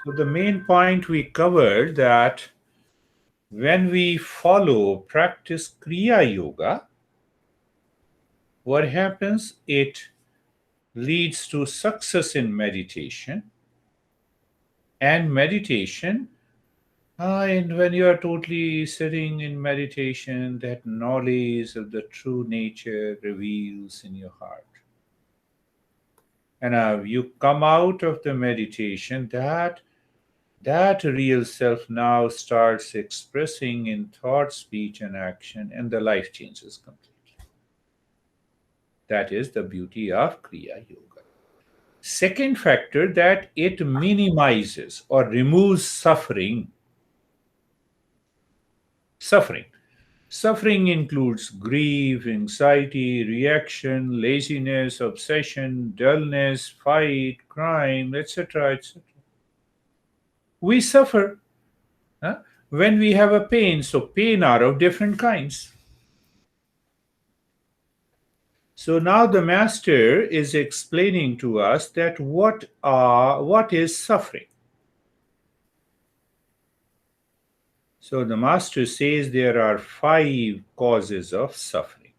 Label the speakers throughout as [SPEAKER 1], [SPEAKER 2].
[SPEAKER 1] So the main point we covered that when we practice Kriya Yoga, what happens? It leads to success in meditation. And meditation, and when you are totally sitting in meditation, that knowledge of the true nature reveals in your heart. And you come out of the meditation, that real self now starts expressing in thought, speech, and action, and the life changes completely. That is the beauty of Kriya Yoga. Second factor, that it minimizes or removes suffering. Suffering. Suffering includes grief, anxiety, reaction, laziness, obsession, dullness, fight, crime, etc., etc. We suffer, huh, when we have a pain. So pain are of different kinds. So now the master is explaining to us that what is suffering. So the master says there are 5 causes of suffering.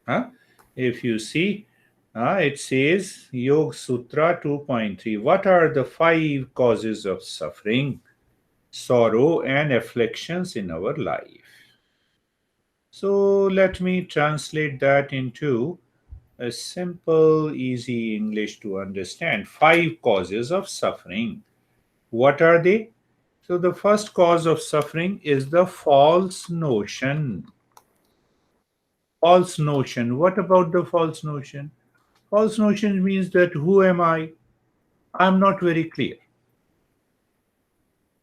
[SPEAKER 1] Huh? If you see, it says Yoga Sutra 2.3. What are the 5 causes of suffering, sorrow, and afflictions in our life? So let me translate that into a simple, easy English to understand. 5 causes of suffering. What are they? So the first cause of suffering is the false notion. False notion. What about the false notion? False notion means that who am I? I'm not very clear.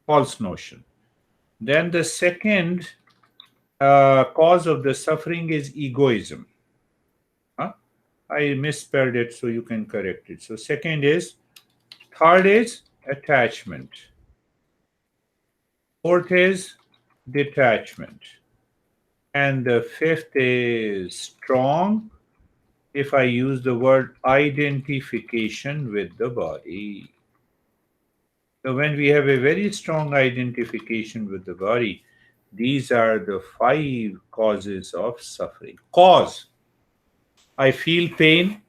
[SPEAKER 1] False notion. Then the second cause of the suffering is egoism. Huh? I misspelled it, so you can correct it. So third is attachment. Fourth is detachment. And the fifth is strong, if I use the word identification with the body. So when we have a very strong identification with the body, these are the 5 causes of suffering. Cause. I feel pain.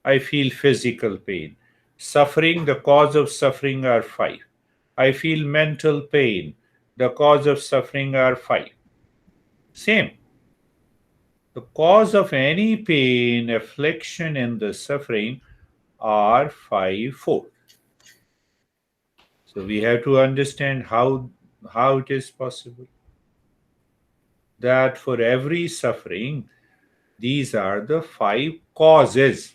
[SPEAKER 1] I feel physical pain. Suffering, the cause of suffering are 5. I feel mental pain. The cause of suffering are 5. Same. The cause of any pain, affliction, and the suffering are fivefold. So we have to understand how it is possible that for every suffering, these are the 5 causes.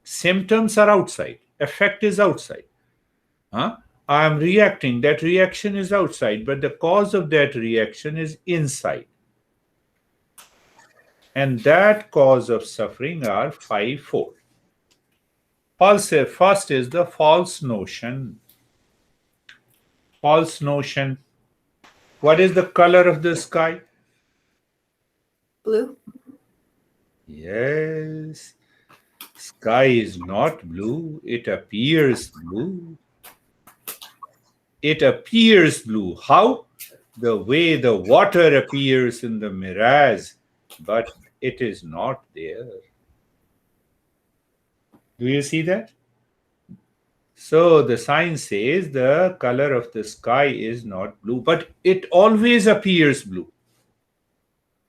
[SPEAKER 1] Symptoms are outside, effect is outside. Huh? I am reacting, that reaction is outside, but the cause of that reaction is inside. And that cause of suffering are fivefold. First is the false notion. False notion. What is the color of the sky?
[SPEAKER 2] Blue.
[SPEAKER 1] Yes. Sky is not blue. It appears blue. It appears blue. How? The way the water appears in the mirage, but it is not there. Do you see that? So the science says the color of the sky is not blue, but it always appears blue.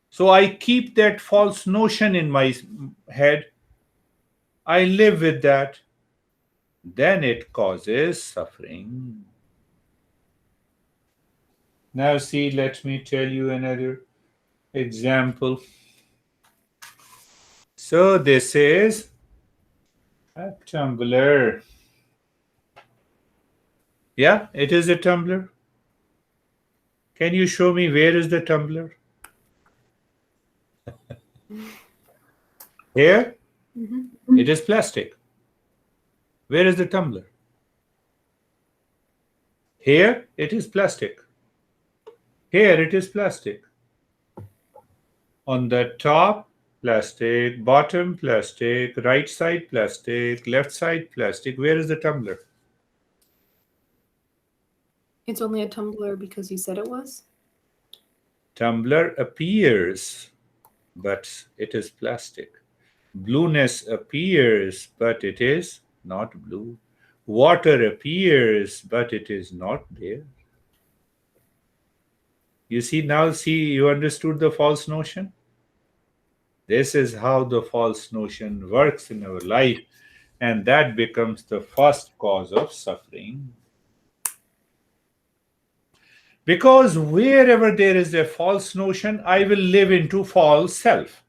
[SPEAKER 1] So I keep that false notion in my head. I live with that. Then it causes suffering. Now, see, let me tell you another example. So, this is a tumbler. Yeah, it is a tumbler. Can you show me where is the tumbler? Here, it is plastic. Where is the tumbler? Here, it is plastic. Here, it is plastic. On the top Plastic, bottom plastic, right side plastic, left side plastic. Where is the tumbler?
[SPEAKER 2] It's only a tumbler because you said it was?
[SPEAKER 1] Tumbler appears, but it is plastic. Blueness appears, but it is not blue. Water appears, but it is not there. You see, now see, you understood the false notion? This is how the false notion works in our life, and that becomes the first cause of suffering. Because wherever there is a false notion, I will live into false self.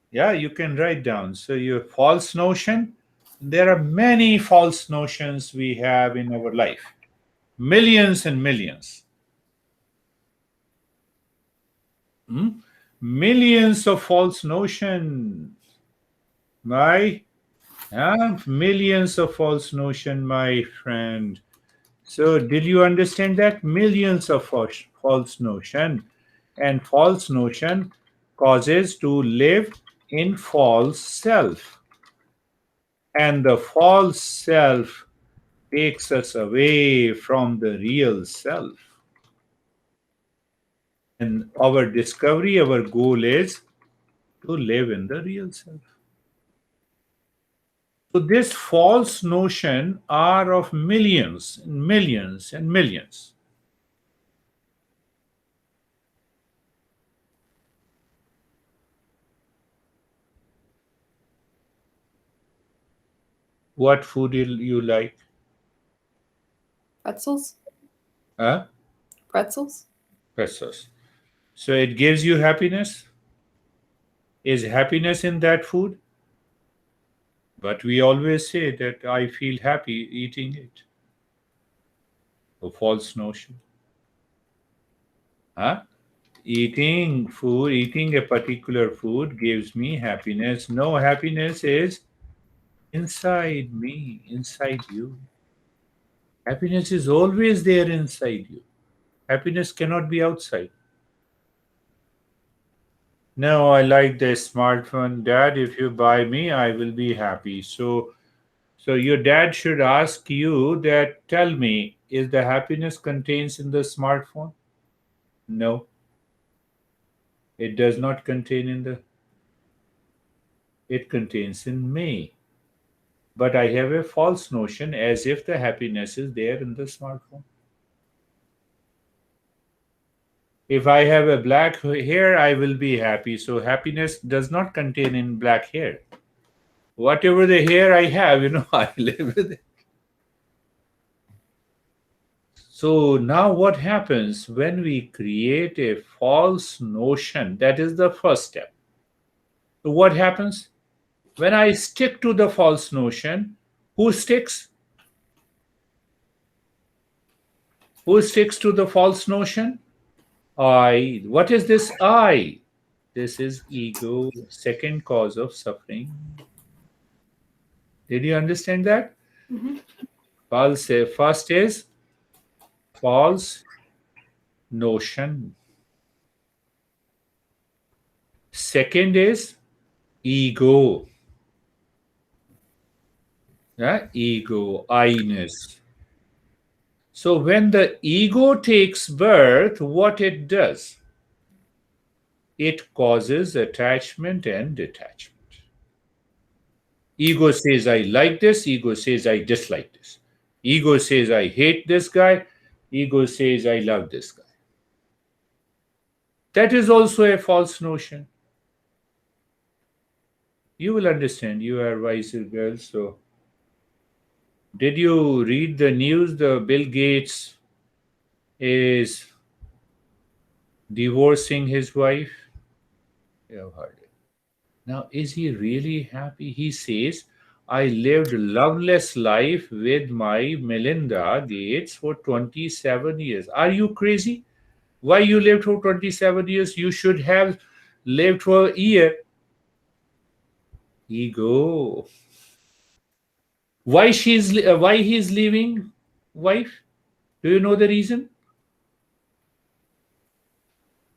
[SPEAKER 1] Yeah, you can write down. So, your false notion, there are many false notions we have in our life, millions and millions. Hmm? Millions of false notions. My millions of false notion, my friend. So, did you understand that? Millions of false notion, and false notion causes to live in false self, and the false self takes us away from the real self. And our discovery, our goal is to live in the real self. So, this false notion are of millions and millions and millions. What food you like?
[SPEAKER 2] Pretzels?
[SPEAKER 1] Huh?
[SPEAKER 2] Pretzels?
[SPEAKER 1] Pesos. So it gives you happiness. Is happiness in that food? But we always say that I feel happy eating it. A false notion. Huh? Eating a particular food gives me happiness. No, happiness is inside me, inside you. Happiness is always there inside you. Happiness cannot be outside. No, I like the smartphone. Dad, if you buy me, I will be happy. So your dad should ask you that, tell me, is the happiness contains in the smartphone? No, it does not contain in the, it contains in me. But I have a false notion as if the happiness is there in the smartphone. If I have a black hair, I will be happy. So happiness does not contain in black hair. Whatever the hair I have, I live with it. So now what happens when we create a false notion? That is the first step. So what happens? When I stick to the false notion, who sticks? Who sticks to the false notion? I. What is this I? This is ego, second cause of suffering. Did you understand that?
[SPEAKER 2] Mm-hmm.
[SPEAKER 1] First is false notion. Second is ego. Yeah, ego, I-ness. So when the ego takes birth, what it does? It causes attachment and detachment. Ego says, I like this. Ego says, I dislike this. Ego says, I hate this guy. Ego says, I love this guy. That is also a false notion. You will understand. You are wiser girls. So, did you read the news? The Bill Gates is divorcing his wife. You have heard it. Now, is he really happy? He says, I lived loveless life with my Melinda Gates for 27 years. Are you crazy? Why you lived for 27 years? You should have lived for a year. Ego. Why he's leaving wife? Do you know the reason?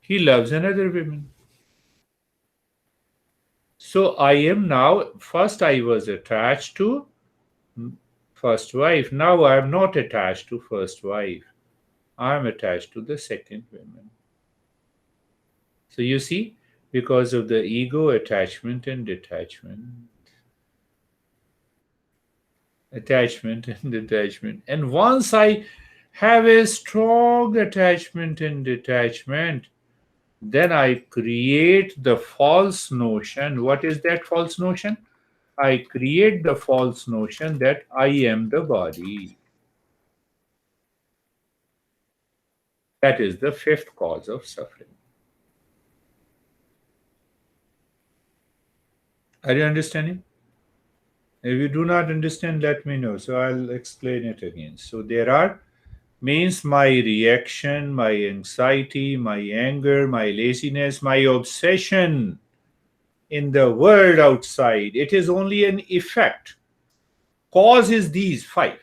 [SPEAKER 1] He loves another woman. So I am now, first I was attached to first wife. Now I am not attached to first wife. I am attached to the second woman. So you see, because of the ego, attachment and detachment. Attachment and detachment. And once I have a strong attachment and detachment, then I create the false notion. What is that false notion? I create the false notion that I am the body. That is the fifth cause of suffering. Are you understanding? If you do not understand, let me know. So I'll explain it again. So there are means my reaction, my anxiety, my anger, my laziness, my obsession in the world outside. It is only an effect. Cause is these five.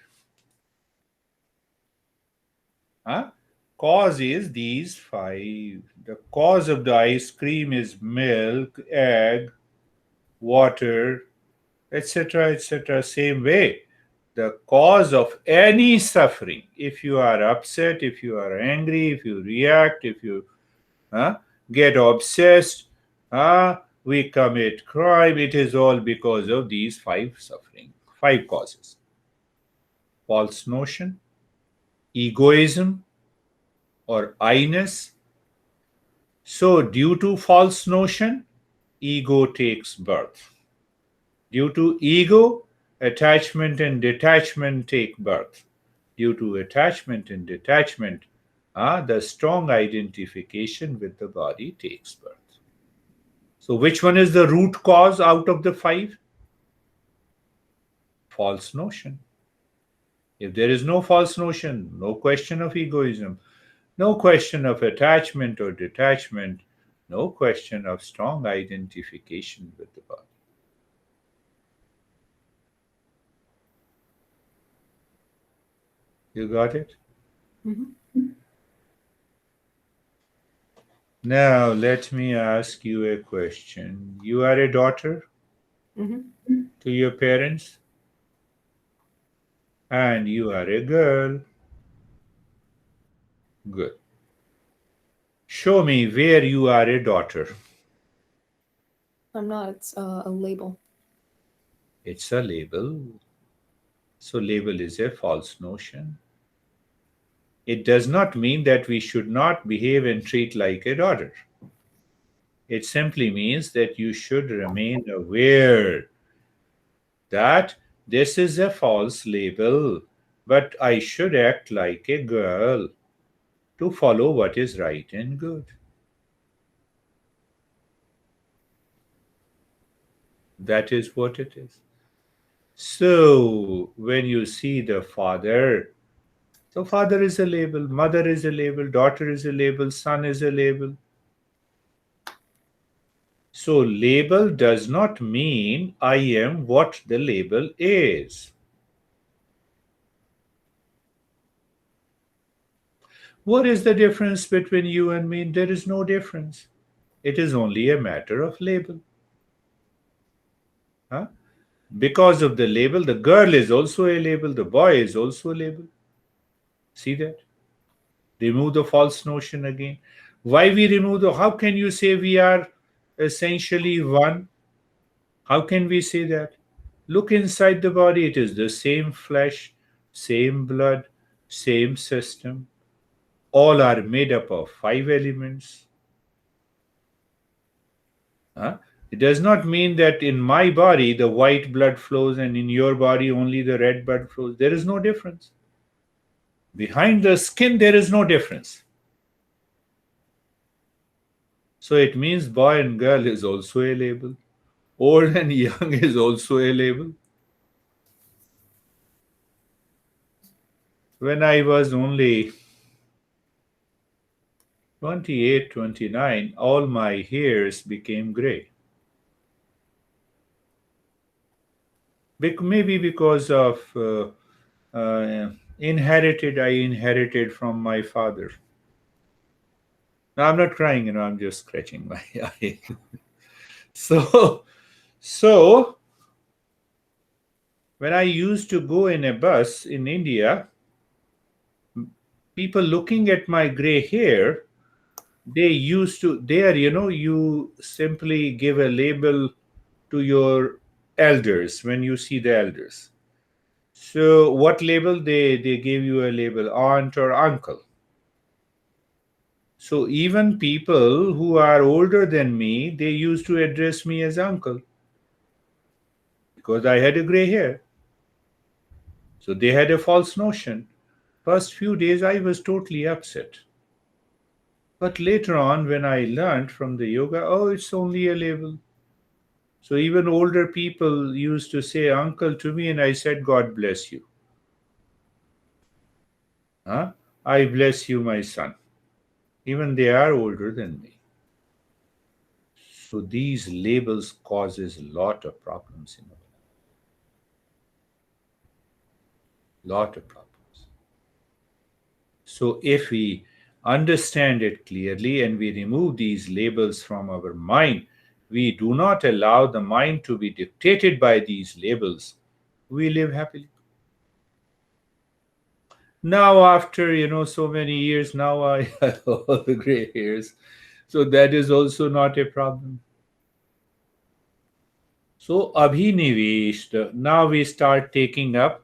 [SPEAKER 1] Huh? Cause is these five. The cause of the ice cream is milk, egg, water, etc., etc. Same way. The cause of any suffering, if you are upset, if you are angry, if you react, if you uh, get obsessed, we commit crime, it is all because of these five suffering, five causes. False notion, egoism or I-ness. So due to false notion, ego takes birth. Due to ego, attachment and detachment take birth. Due to attachment and detachment, the strong identification with the body takes birth. So, which one is the root cause out of the five? False notion. If there is no false notion, no question of egoism, no question of attachment or detachment, no question of strong identification with the body. You got it?
[SPEAKER 2] Mm-hmm.
[SPEAKER 1] Now, let me ask you a question. You are a daughter
[SPEAKER 2] Mm-hmm.
[SPEAKER 1] to your parents, and you are a girl. Good. Show me where you are a daughter.
[SPEAKER 2] I'm not. It's a label.
[SPEAKER 1] It's a label. So, label is a false notion. It does not mean that we should not behave and treat like a daughter. It simply means that you should remain aware that this is a false label, but I should act like a girl to follow what is right and good. That is what it is. So, when you see the father, so father is a label, mother is a label, daughter is a label, son is a label. So, label does not mean I am what the label is. What is the difference between you and me? There is no difference. It is only a matter of label. Huh? Because of the label, the girl is also a label, the boy is also a label. See that? Remove the false notion again. Why we remove the, how can you say we are essentially one? How can we say that? Look inside the body, it is the same flesh, same blood, same system. All are made up of five elements. Huh? It does not mean that in my body the white blood flows and in your body only the red blood flows. There is no difference. Behind the skin, there is no difference. So it means boy and girl is also a label. Old and young is also a label. When I was only 28, 29, all my hairs became gray. Maybe because of I inherited from my father. Now, I'm not crying, I'm just scratching my eye. So, So, when I used to go in a bus in India, people looking at my gray hair, they used to, there, you simply give a label to your elders when you see the elders. So, what label? They gave you a label, aunt or uncle. So, even people who are older than me, they used to address me as uncle because I had a gray hair. So, they had a false notion. First few days, I was totally upset. But later on, when I learned from the yoga, oh, it's only a label. So even older people used to say uncle to me, and I said, God bless you. Huh? I bless you, my son. Even they are older than me. So these labels causes a lot of problems in our life. Lot of problems. So if we understand it clearly and we remove these labels from our mind, we do not allow the mind to be dictated by these labels, we live happily. Now, after so many years, now I have all the gray hairs, so that is also not a problem. So, abhinivesh. Now we start taking up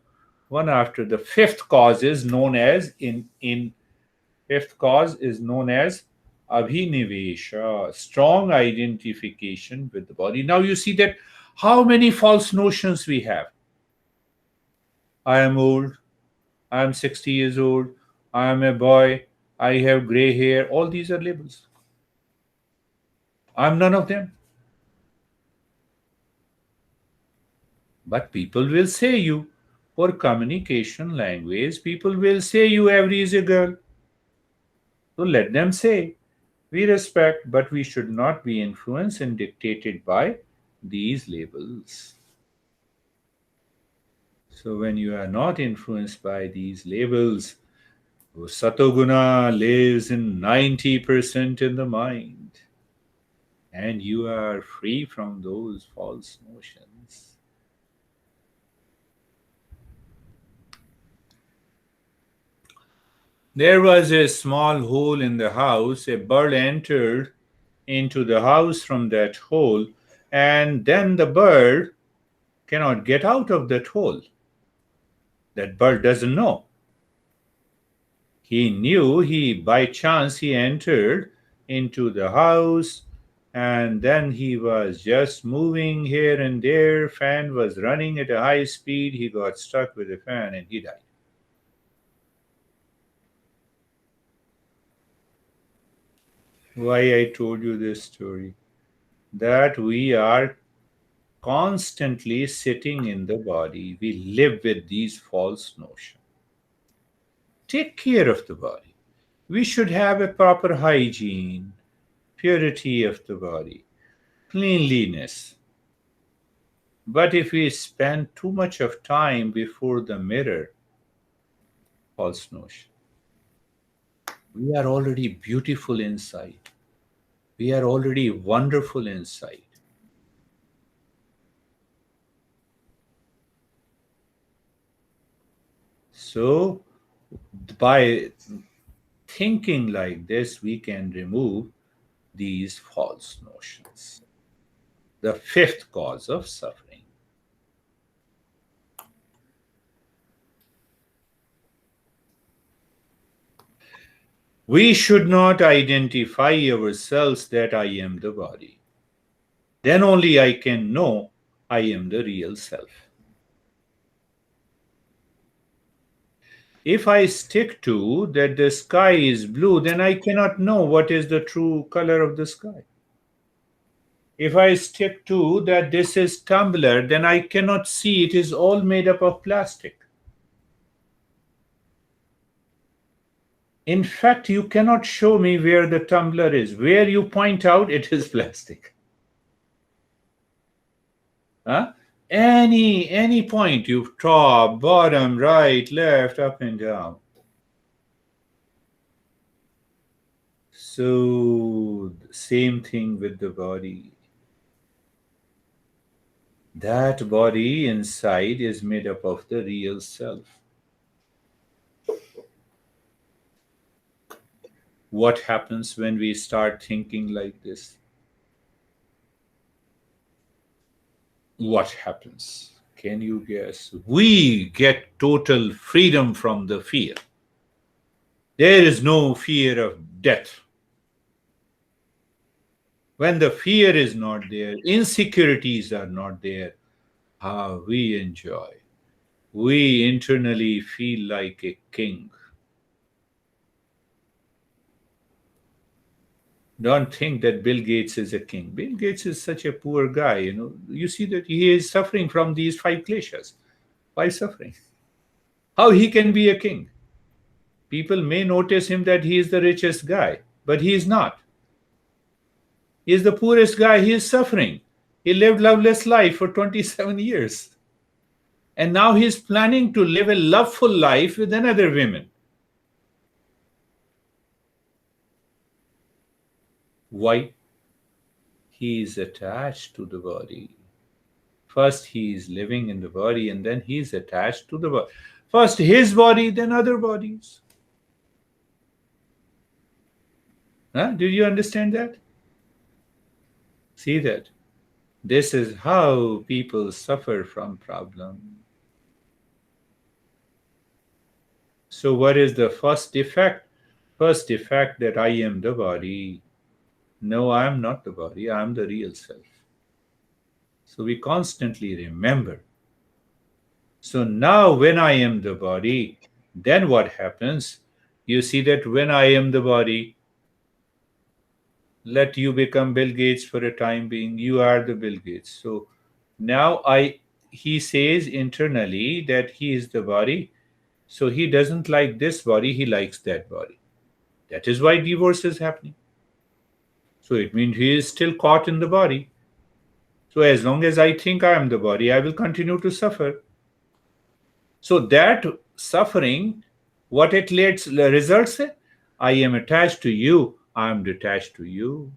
[SPEAKER 1] one after the fifth cause is known as in fifth cause is known as abhinivesh, strong identification with the body. Now you see that how many false notions we have. I am old. I am 60 years old. I am a boy. I have gray hair. All these are labels. I'm none of them. But people will say you, for communication language, people will say you every is a girl. So let them say. We respect, but we should not be influenced and dictated by these labels. So when you are not influenced by these labels, Satoguna lives in 90% in the mind, and you are free from those false notions. There was a small hole in the house. A bird entered into the house from that hole, and then the bird cannot get out of that hole. That bird doesn't know. He knew he by chance he entered into the house, and then he was just moving here and there. Fan was running at a high speed. He got stuck with the fan and he died. Why I told you this story? That we are constantly sitting in the body. We live with these false notions. Take care of the body. We should have a proper hygiene, purity of the body, cleanliness. But if we spend too much of time before the mirror, false notion. We are already beautiful inside. We are already wonderful inside. So, by thinking like this, we can remove these false notions. The fifth cause of suffering. We should not identify ourselves that I am the body. Then only I can know I am the real self. If I stick to that the sky is blue, then I cannot know what is the true color of the sky. If I stick to that this is tumbler, then I cannot see it is all made up of plastic. In fact, you cannot show me where the tumbler is. Where you point out, it is plastic. Huh? Any point you top, bottom, right, left, up and down. So same thing with the body. That body inside is made up of the real self. What happens when we start thinking like this? What happens? Can you guess? We get total freedom from the fear. There is no fear of death. When the fear is not there, insecurities are not there, how we enjoy. We internally feel like a king. Don't think that Bill Gates is a king. Bill Gates is such a poor guy. You see that he is suffering from these five kleshas. Why suffering? How he can be a king? People may notice him that he is the richest guy, but he is not. He is the poorest guy. He is suffering. He lived loveless life for 27 years. And now he is planning to live a loveful life with another woman. Why? He is attached to the body. First, he is living in the body, and then he is attached to the body. First his body, then other bodies. Huh? Did you understand that? See that? This is how people suffer from problem. So what is the first defect? First defect that I am the body. No, I am not the body. I am the real self. So we constantly remember. So now when I am the body, then what happens? You see that when I am the body, let you become Bill Gates for a time being. You are the Bill Gates. So now he says internally that he is the body. So he doesn't like this body, he likes that body. That is why divorce is happening. So it means he is still caught in the body. So as long as I think I am the body, I will continue to suffer. So that suffering, what it results in, I am attached to you, I am detached to you.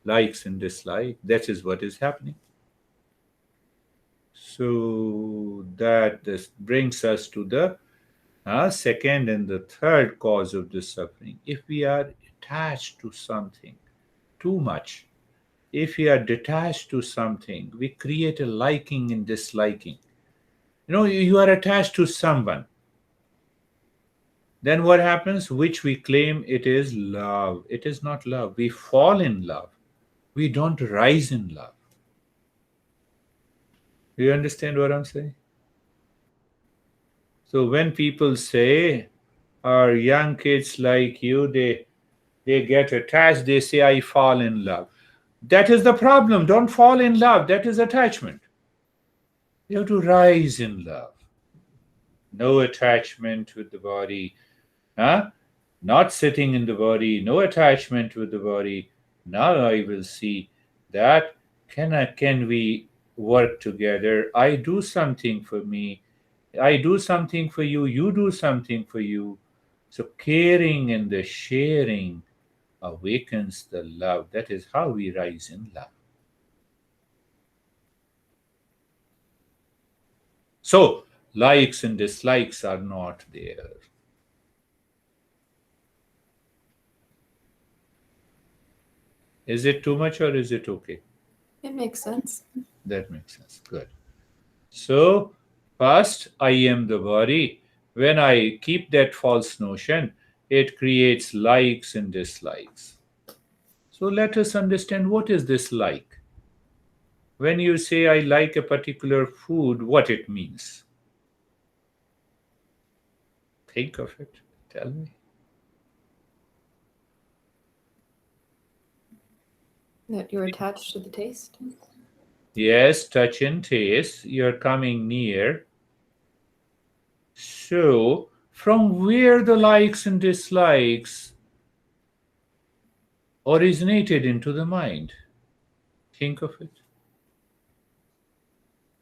[SPEAKER 1] Likes and dislikes, that is what is happening. So that this brings us to the second and the third cause of this suffering. If we are attached to something too much, if we are detached to something, we create a liking and disliking. You are attached to someone. Then what happens? Which we claim it is love. It is not love. We fall in love. We don't rise in love. Do you understand what I'm saying? So when people say, our young kids like you, they get attached, they say, I fall in love. That is the problem. Don't fall in love. That is attachment. You have to rise in love. No attachment with the body. Huh? Not sitting in the body, no attachment with the body. Now I will see that can we work together? I do something for me. I do something for you. You do something for you. So caring and the sharing awakens the love. That is how we rise in love. So likes and dislikes are not there. Is it too much or is it okay?
[SPEAKER 2] It makes sense.
[SPEAKER 1] That makes sense. Good. So, first, I am the body. When I keep that false notion, it creates likes and dislikes. So, let us understand what is this like. When you say I like a particular food, what it means. Think of it. Tell me.
[SPEAKER 2] That you're attached to the taste.
[SPEAKER 1] Yes, touch and taste. You're coming near. So, from where the likes and dislikes originated into the mind? Think of it.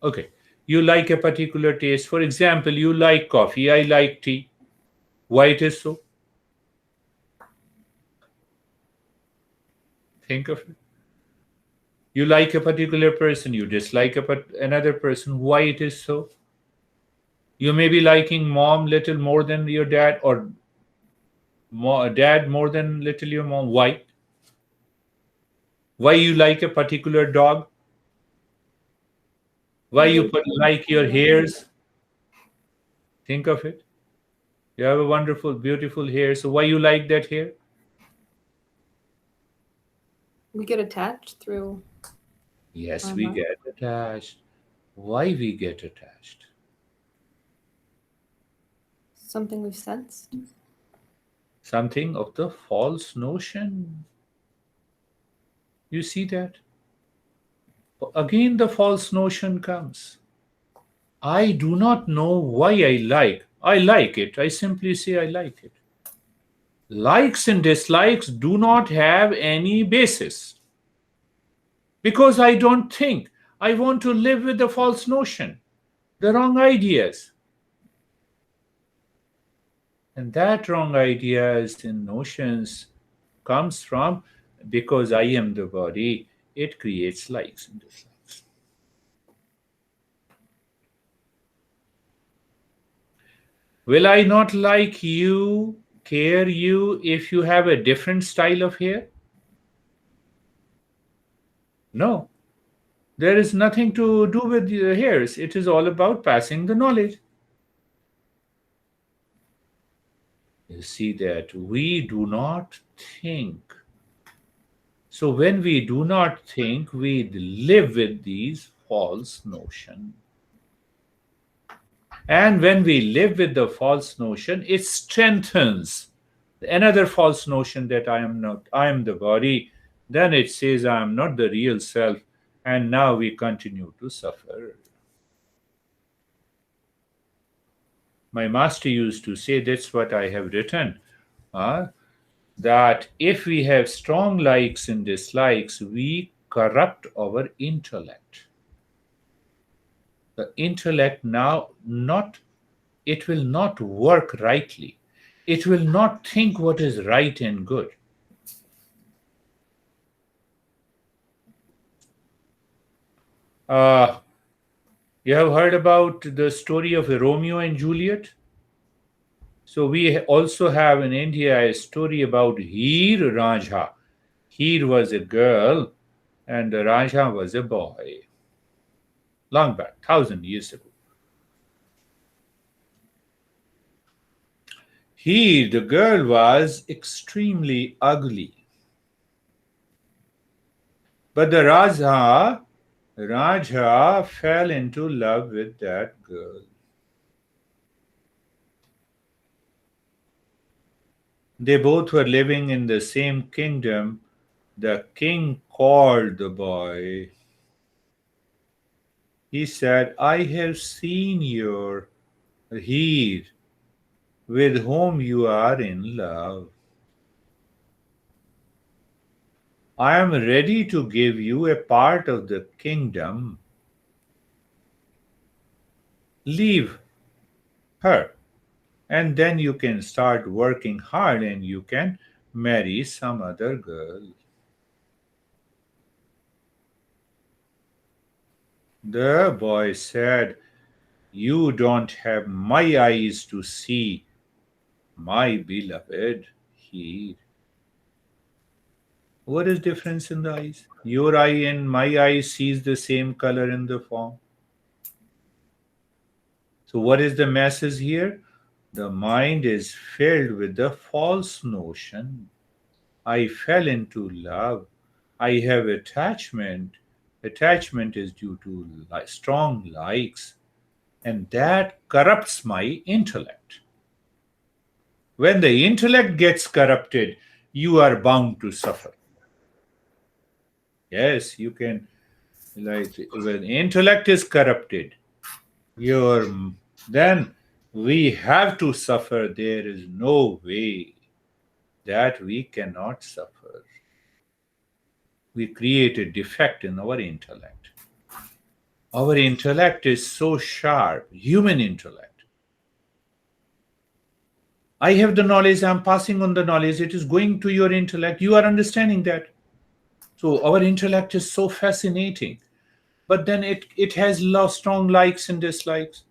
[SPEAKER 1] Okay. You like a particular taste. For example, you like coffee. I like tea. Why it is so? Think of it. You like a particular person, you dislike another person. Why it is so? You may be liking mom little more than your dad, or dad more than little your mom. Why? Why you like a particular dog? Why
[SPEAKER 2] We
[SPEAKER 1] you
[SPEAKER 2] get
[SPEAKER 1] like your
[SPEAKER 2] yeah.
[SPEAKER 1] hairs? Think of it. You have a wonderful, beautiful hair. So why you like that hair?
[SPEAKER 2] We get attached through
[SPEAKER 1] Yes,
[SPEAKER 2] our
[SPEAKER 1] we
[SPEAKER 2] mind.
[SPEAKER 1] get attached. Why we get attached?
[SPEAKER 2] Something we've sensed.
[SPEAKER 1] Something of the false notion. You see that? Again, the false notion comes. I do not know why I like. I like it. I simply say I like it. Likes and dislikes do not have any basis because I don't think. I want to live with the false notion, the wrong ideas. And that wrong ideas and notions comes from because I am the body, it creates likes and dislikes. Will I not like you, care you if you have a different style of hair? No. There is nothing to do with the hairs. It is all about passing the knowledge. You see that we do not think. So when we do not think, we live with these false notions. And when we live with the false notion, it strengthens another false notion that I am not, I am the body. Then it says I am not the real self. And now we continue to suffer. My master used to say, that's what I have written, that if we have strong likes and dislikes, we corrupt our intellect. The intellect now not, it will not work rightly. It will not think what is right and good. Uh, you have heard about the story of Romeo and Juliet? So we also have in India a story about Heer Rajha. Heer was a girl and Raja was a boy. Long back, 1,000 years ago. Heer, the girl, was extremely ugly. But the Raja fell into love with that girl. They both were living in the same kingdom. The king called the boy. He said, I have seen your Heer with whom you are in love. I am ready to give you a part of the kingdom. Leave her, and then you can start working hard and you can marry some other girl. The boy said, you don't have my eyes to see my beloved Heer. What is difference in the eyes? Your eye and my eye sees the same color in the form. So what is the message here? The mind is filled with the false notion. I fell into love. I have attachment. Attachment is due to strong likes, and that corrupts my intellect. When the intellect gets corrupted, you are bound to suffer. Yes, you can, like, when intellect is corrupted, your then we have to suffer. There is no way that we cannot suffer. We create a defect in our intellect. Our intellect is so sharp, human intellect. I have the knowledge, I'm passing on the knowledge, it is going to your intellect. You are understanding that. So our intellect is so fascinating, but then it has strong likes and dislikes.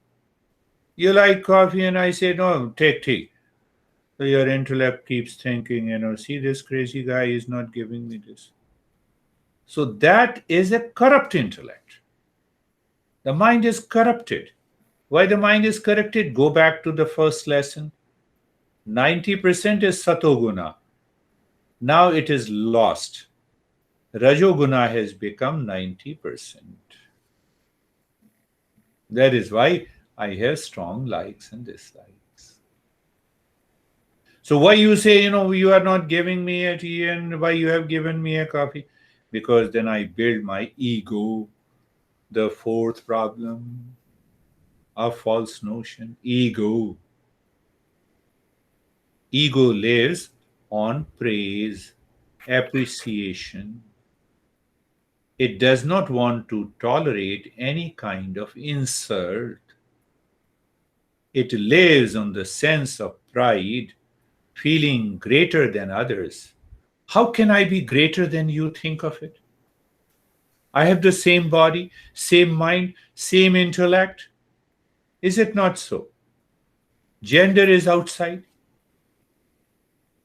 [SPEAKER 1] You like coffee, and I say no, take tea. So your intellect keeps thinking, see, this crazy guy is not giving me this. So that is a corrupt intellect. The mind is corrupted. Why the mind is corrupted? Go back to the first lesson. 90% is satoguna. Now it is lost. Rajoguna has become 90%. That is why I have strong likes and dislikes. So why you say, you are not giving me a tea and why you have given me a coffee? Because then I build my ego. The fourth problem, a false notion. Ego. Ego lives on praise, appreciation. It does not want to tolerate any kind of insult. It lives on the sense of pride, feeling greater than others. How can I be greater than you? Think of it. I have the same body, same mind, same intellect. Is it not so? Gender is outside.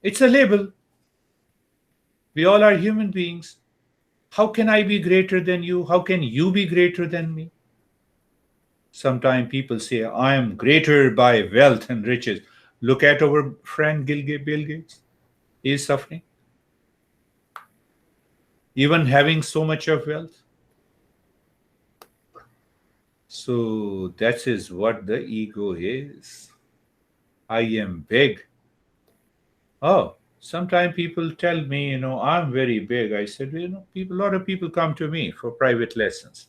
[SPEAKER 1] It's a label. We all are human beings. How can I be greater than you? How can you be greater than me? Sometimes people say, I am greater by wealth and riches. Look at our friend Bill Gates. He is suffering, even having so much of wealth. So that is what the ego is. I am big. Oh, sometimes people tell me, I'm very big. I said, a lot of people come to me for private lessons.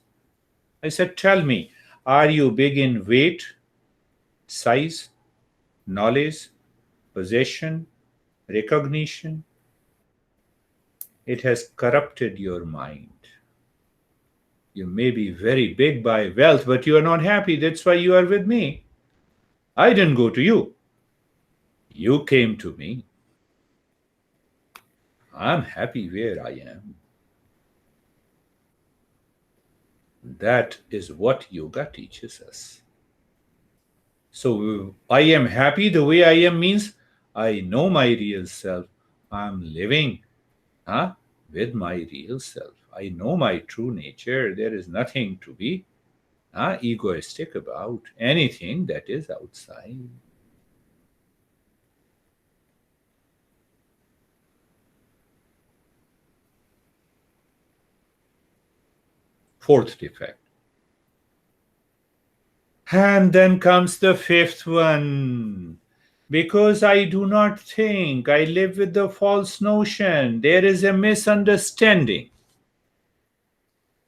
[SPEAKER 1] I said, tell me, are you big in weight, size, knowledge, possession, recognition? It has corrupted your mind. You may be very big by wealth, but you are not happy. That's why you are with me. I didn't go to you. You came to me. I'm happy where I am. That is what yoga teaches us. So I am happy the way I am means I know my real self. I'm living huh, with my real self. I know my true nature. There is nothing to be egoistic about anything that is outside. Fourth defect. And then comes the fifth one. Because I do not think, I live with the false notion. There is a misunderstanding.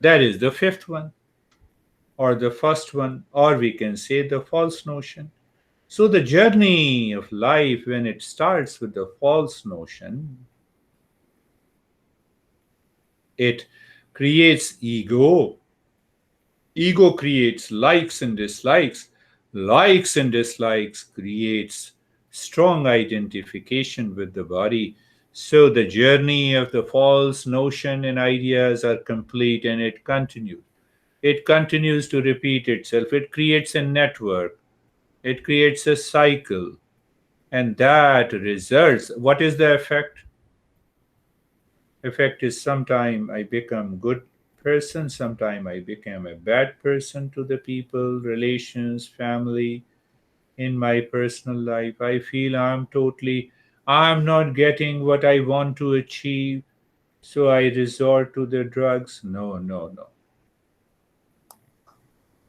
[SPEAKER 1] That is the fifth one, or the first one, or we can say the false notion. So the journey of life, when it starts with the false notion, it creates ego. Ego creates likes and dislikes. Likes and dislikes creates strong identification with the body. So the journey of the false notion and ideas are complete, and it continues. It continues to repeat itself. It creates a network. It creates a cycle. And that results. What is the effect? Effect is sometime I become good person, sometime I become a bad person to the people, relations, family, in my personal life. I feel I'm not getting what I want to achieve, so I resort to the drugs. No, no, no.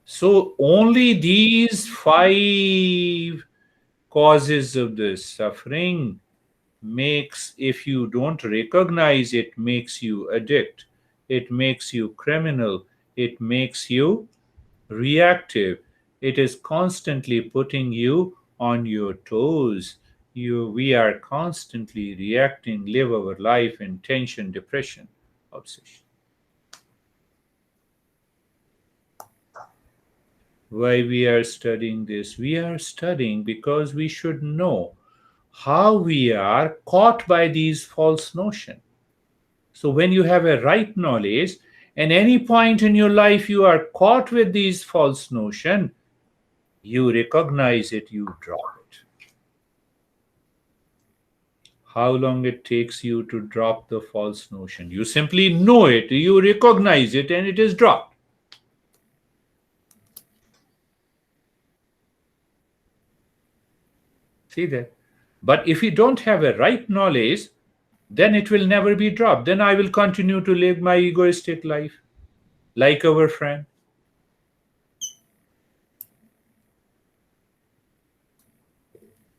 [SPEAKER 1] So only these five causes of the suffering makes, if you don't recognize it, makes you addict, it makes you criminal, it makes you reactive, it is constantly putting you on your toes. We are constantly reacting, live our life in tension, depression, obsession. Why we are studying this? We are studying because we should know how we are caught by these false notions. So when you have a right knowledge, and any point in your life you are caught with these false notion, you recognize it, you drop it. How long it takes you to drop the false notion? You simply know it, you recognize it, and it is dropped. See that? But if you don't have a right knowledge, then it will never be dropped. Then I will continue to live my egoistic life, like our friend.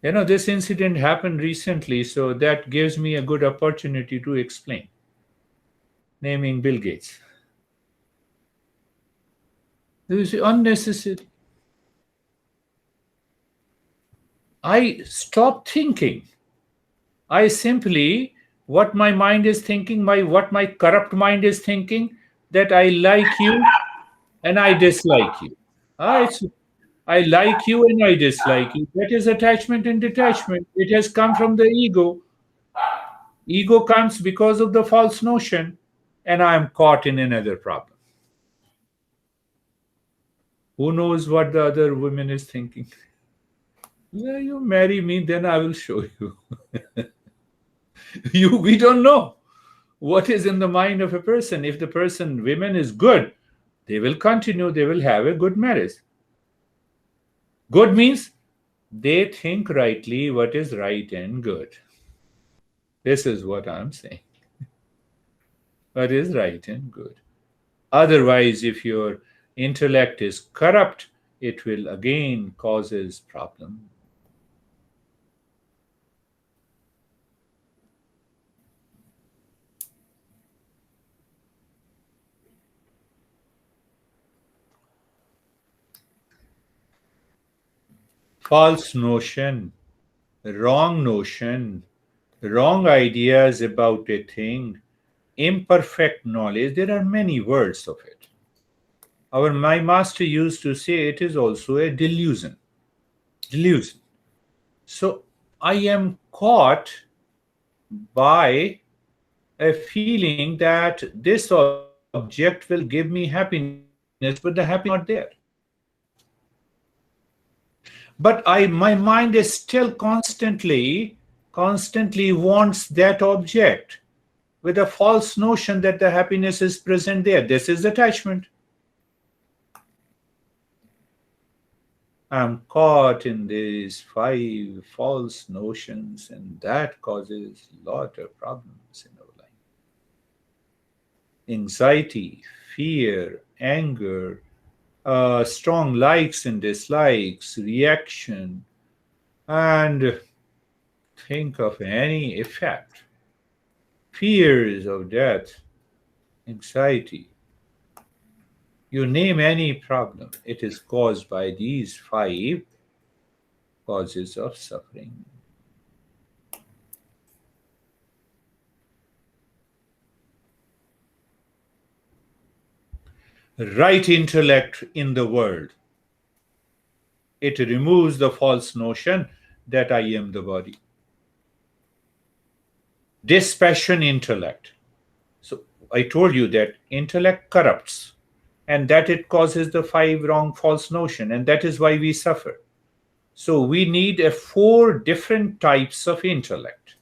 [SPEAKER 1] This incident happened recently, so that gives me a good opportunity to explain, naming Bill Gates. This is unnecessary. I stopped thinking. I simply, what my mind is thinking, what my corrupt mind is thinking, that I like you and I dislike you. It's I like you and I dislike you. That is attachment and detachment. It has come from the ego. Ego comes because of the false notion, and I am caught in another problem. Who knows what the other woman is thinking? Yeah, you marry me, then I will show you. We don't know what is in the mind of a person. If the person, women, is good, they will continue, they will have a good marriage. Good means they think rightly what is right and good. This is what I'm saying. What is right and good. Otherwise, if your intellect is corrupt, it will again causes problem. False notion, wrong ideas about a thing, imperfect knowledge. There are many words of it. My master used to say it is also a delusion. Delusion. So I am caught by a feeling that this object will give me happiness, but the happiness is not there. But my mind is still constantly wants that object with a false notion that the happiness is present there. This is attachment. I'm caught in these 5 false notions, and that causes a lot of problems in our life. Anxiety, fear, anger, strong likes and dislikes, reaction, and think of any effect. Fears of death, anxiety. You name any problem, it is caused by these 5 causes of suffering. Right intellect in the world. It removes the false notion that I am the body. Dispassion intellect. So I told you that intellect corrupts, and that it causes the 5 wrong false notion, and that is why we suffer. So we need 4 different types of intellect.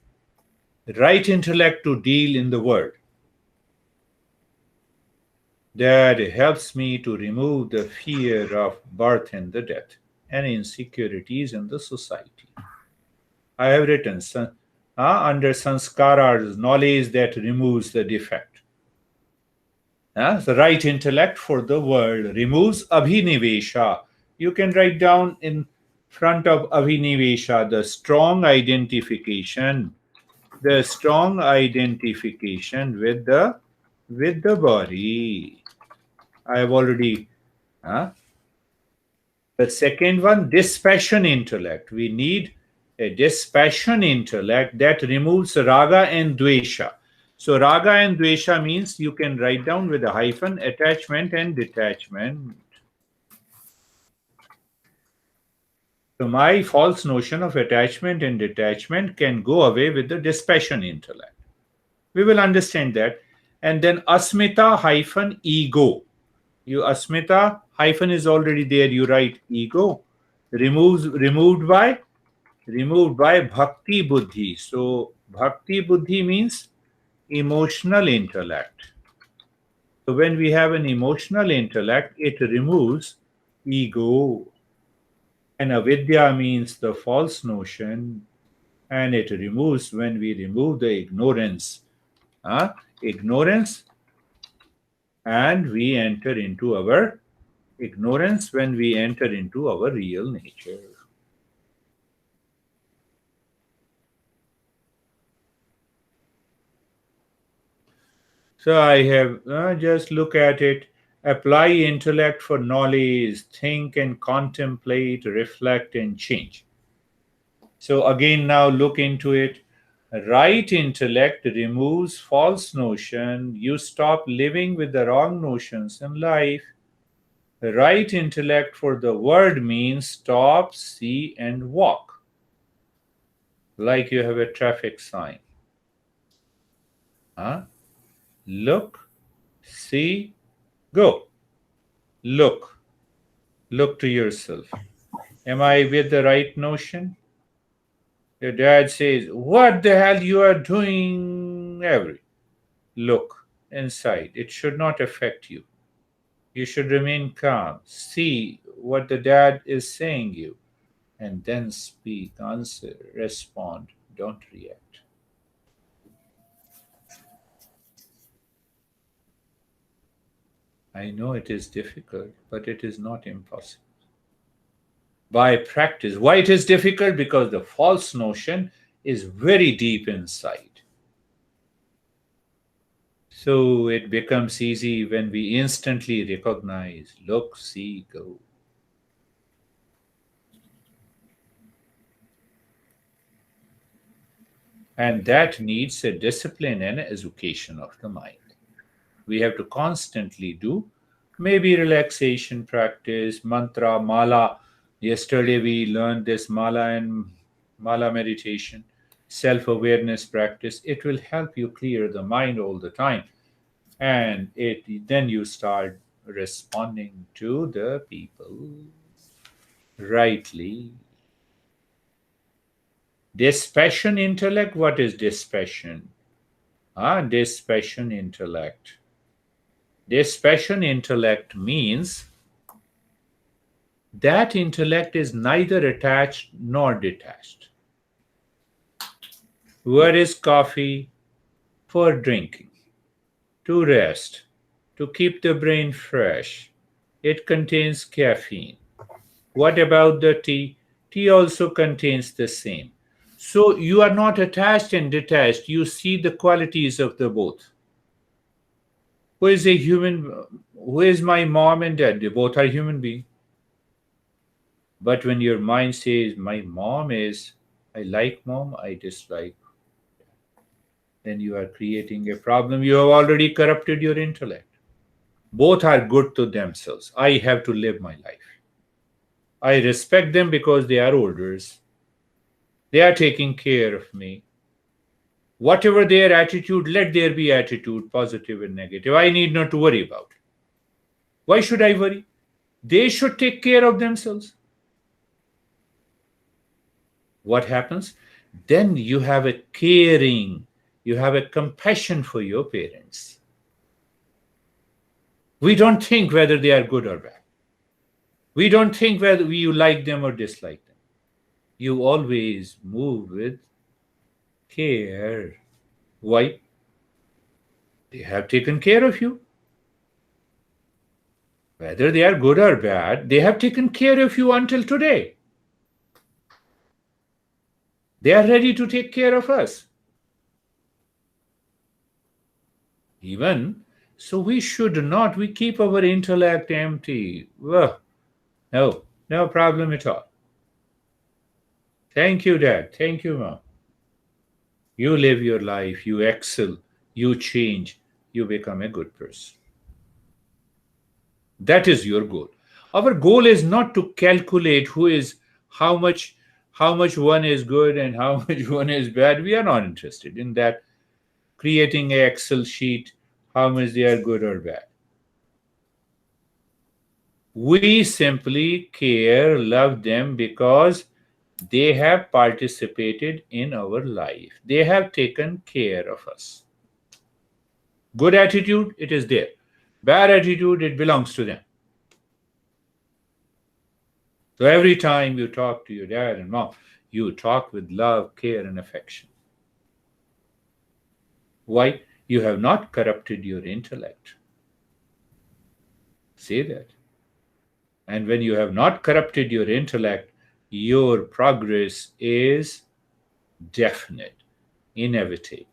[SPEAKER 1] Right intellect to deal in the world. That helps me to remove the fear of birth and the death and insecurities in the society. I have written under sanskaras, knowledge that removes the defect. The right intellect for the world removes abhinivesha. You can write down in front of abhinivesha the strong identification with the body. I have already the second one, dispassion intellect. We need a dispassion intellect that removes raga and dvesha. So raga and dvesha means you can write down with a hyphen attachment and detachment. So my false notion of attachment and detachment can go away with the dispassion intellect. We will understand that. And then asmita hyphen ego. You asmita hyphen is already there. You write ego. Removed by bhakti buddhi. So bhakti buddhi means emotional intellect. So when we have an emotional intellect, it removes ego. And avidya means the false notion, and it removes when we remove the ignorance. Ignorance, and we enter into our ignorance when we enter into our real nature. So I have just look at it. Apply intellect for knowledge, think and contemplate, reflect and change. So again, now look into it. Right intellect removes false notion. You stop living with the wrong notions in life. Right intellect for the word means stop, see, and walk. Like you have a traffic sign. Huh? Look, see, go. Look. Look to yourself. Am I with the right notion? Your dad says, "What the hell you are doing?" Every look inside. It should not affect you. You should remain calm. See what the dad is saying you, and then speak, answer, respond. Don't react. I know it is difficult, but it is not impossible. By practice. Why it is difficult? Because the false notion is very deep inside. So it becomes easy when we instantly recognize, look, see, go. And that needs a discipline and education of the mind. We have to constantly do maybe relaxation practice, mantra, mala. Yesterday we learned this mala and mala meditation, self awareness practice. It will help you clear the mind all the time. And then you start responding to the people rightly. Dispassion intellect. What is dispassion? Dispassion intellect. Dispassion intellect means that intellect is neither attached nor detached. Where is coffee? For drinking, to rest, to keep the brain fresh. It contains caffeine. What about the tea? Tea also contains the same. So you are not attached and detached. You see the qualities of the both. Who is a human? Who is my mom and dad? They both are human beings. But when your mind says, my mom is, I like mom, I dislike, then you are creating a problem. You have already corrupted your intellect. Both are good to themselves. I have to live my life. I respect them because they are elders. They are taking care of me. Whatever their attitude, let there be attitude, positive and negative. I need not to worry about it. Why should I worry? They should take care of themselves. What happens? Then you have a caring, you have a compassion for your parents. We don't think whether they are good or bad. We don't think whether you like them or dislike them. You always move with care. Why? They have taken care of you. Whether they are good or bad, they have taken care of you until today. They are ready to take care of us. Even so, we should not, we keep our intellect empty. Well, no, no problem at all. Thank you, Dad. Thank you, Mom. You live your life, you excel, you change, you become a good person. That is your goal. Our goal is not to calculate who is how much how much one is good and how much one is bad. We are not interested in that. Creating an Excel sheet, how much they are good or bad. We simply care, love them because they have participated in our life. They have taken care of us. Good attitude, it is there. Bad attitude, it belongs to them. So every time you talk to your dad and mom, you talk with love, care, and affection. Why? You have not corrupted your intellect. Say that. And when you have not corrupted your intellect, your progress is definite, inevitable.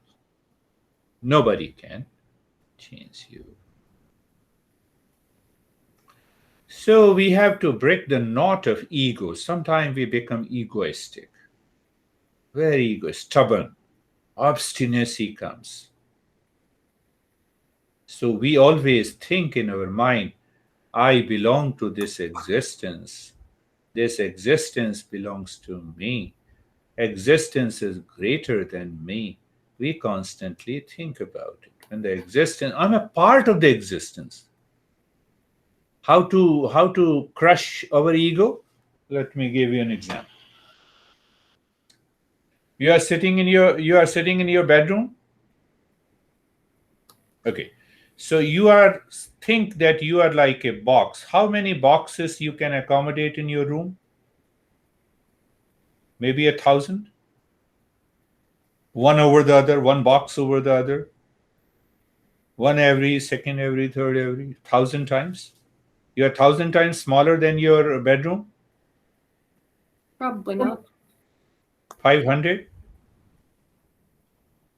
[SPEAKER 1] Nobody can change you. So we have to break the knot of ego. Sometimes we become egoistic, very stubborn. Obstinacy comes. So we always think in our mind, I belong to this existence. This existence belongs to me. Existence is greater than me. We constantly think about it. When the existence, I'm a part of the existence. How to crush our ego? Let me give you an example. You are sitting in your bedroom. Okay. So you are think that you are like a box. How many boxes you can accommodate in your room? Maybe 1,000. One over the other, one box over the other. One every second, every third, every 1,000 times. You're 1,000 times smaller than your bedroom.
[SPEAKER 2] Probably not.
[SPEAKER 1] 500.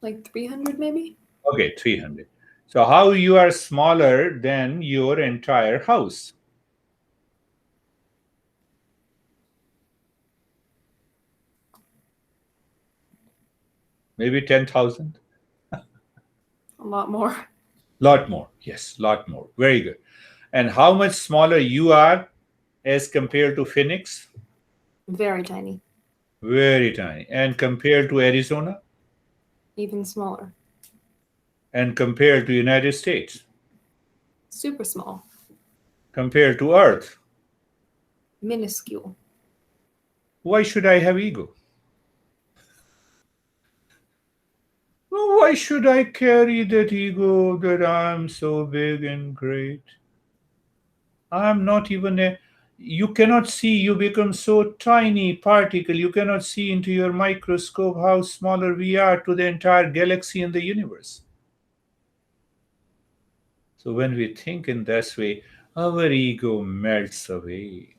[SPEAKER 2] Like 300 maybe?
[SPEAKER 1] Okay, 300. So how you are smaller than your entire house? Maybe 10,000.
[SPEAKER 2] A lot more.
[SPEAKER 1] Lot more. Yes, lot more. Very good. And how much smaller you are as compared to Phoenix?
[SPEAKER 2] Very tiny.
[SPEAKER 1] Very tiny. And compared to Arizona?
[SPEAKER 2] Even smaller.
[SPEAKER 1] And compared to United States?
[SPEAKER 2] Super small.
[SPEAKER 1] Compared to Earth?
[SPEAKER 2] Minuscule.
[SPEAKER 1] Why should I have ego? Why should I carry that ego that I'm so big and great? I'm not even a. You cannot see, you become so tiny particle. You cannot see into your microscope how smaller we are to the entire galaxy and the universe. So when we think in this way, our ego melts away.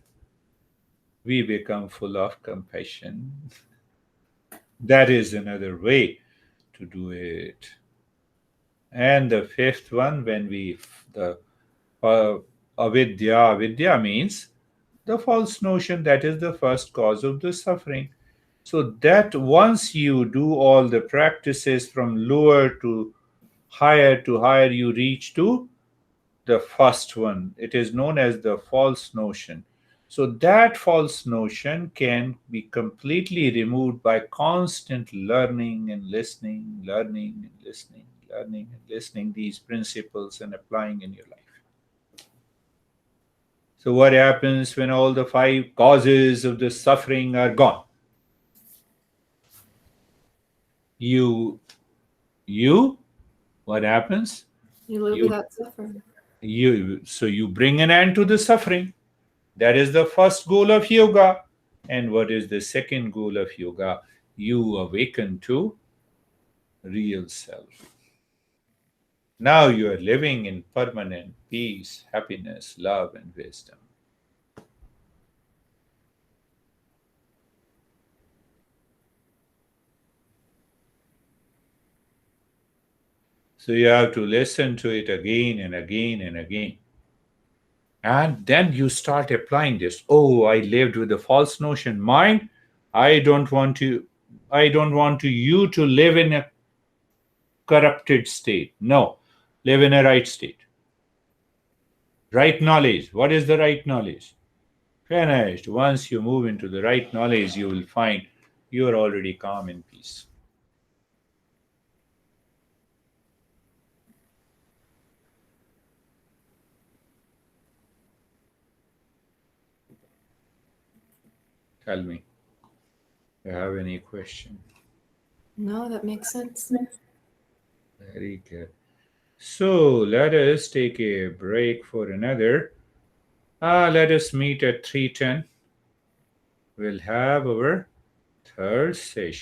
[SPEAKER 1] We become full of compassion. That is another way to do it. And the fifth one, when we the uh, avidya means the false notion, that is the first cause of the suffering. So that once you do all the practices from lower to higher, you reach to the first one. It is known as the false notion. So that false notion can be completely removed by constant learning and listening, learning and listening, learning and listening these principles and applying in your life. So what happens when all the five causes of the suffering are gone? You you what happens?
[SPEAKER 2] You live
[SPEAKER 1] You
[SPEAKER 2] without suffering.
[SPEAKER 1] you bring an end to the suffering. That is the first goal of yoga. And what is the second goal of yoga? You awaken to real self. Now you are living in permanent peace, happiness, love, and wisdom. So you have to listen to it again and again and again. And then you start applying this. Oh, I lived with a false notion. Mind, I don't want to I don't want to you to live in a corrupted state. No, live in a right state. Right knowledge. What is the right knowledge? Finished. Once you move into the right knowledge, you will find you are already calm in peace. Tell me, do you have any question?
[SPEAKER 2] No, that makes sense.
[SPEAKER 1] Very good. So let us take a break for another. Let us meet at 3:10. We'll have our third session.